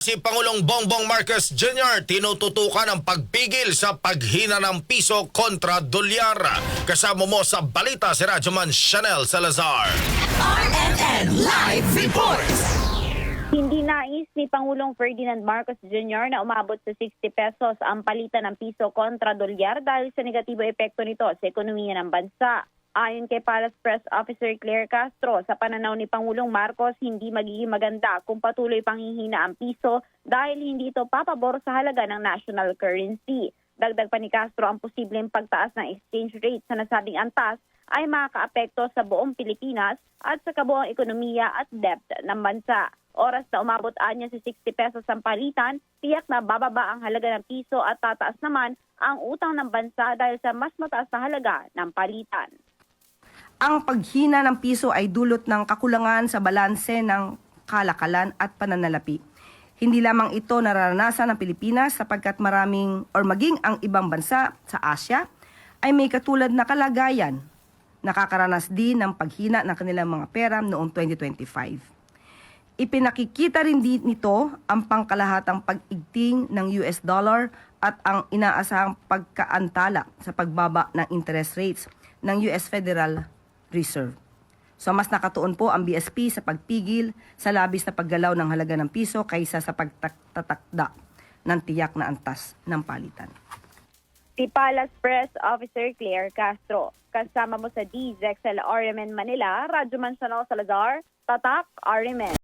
Si Pangulong Bongbong Marcos Jr. tinututukan ang pagpigil sa paghina ng piso kontra dolyar. Kasama mo sa balita si Radyoman Chanel Salazar. RNN Live Report! Hindi nais ni Pangulong Ferdinand Marcos Jr. na umabot sa 60 pesos ang palitan ng piso kontra dolyar dahil sa negatibo epekto nito sa ekonomiya ng bansa. Ayon kay Palace Press Officer Claire Castro, sa pananaw ni Pangulong Marcos, hindi magiging maganda kung patuloy pang hihina ang piso dahil hindi ito papabor sa halaga ng national currency. Dagdag pa ni Castro, ang posibleng pagtaas ng exchange rate sa nasabing antas ay makakaapekto sa buong Pilipinas at sa kabuuang ekonomiya at debt ng bansa. Oras na umabot anya sa 60 pesos ang palitan, tiyak na bababa ang halaga ng piso at tataas naman ang utang ng bansa dahil sa mas mataas na halaga ng palitan. Ang paghina ng piso ay dulot ng kakulangan sa balanse ng kalakalan at pananalapi. Hindi lamang ito nararanasan ng Pilipinas sapagkat maging ang ibang bansa sa Asia ay may katulad na kalagayan. Nakakaranas din ng paghina ng kanilang mga pera noong 2025. Ipinakikita rin din nito ang pangkalahatang pag-igting ng US dollar at ang inaasahang pagkaantala sa pagbaba ng interest rates ng US Federal Reserve. So mas nakatuon po ang BSP sa pagpigil sa labis na paggalaw ng halaga ng piso kaysa sa pagtatakda ng tiyak na antas ng palitan. Si Palace Press Officer Claire Castro. Kasama mo sa DZXL RMN Manila, Radyoman Chanel Salazar, Tatak RMN.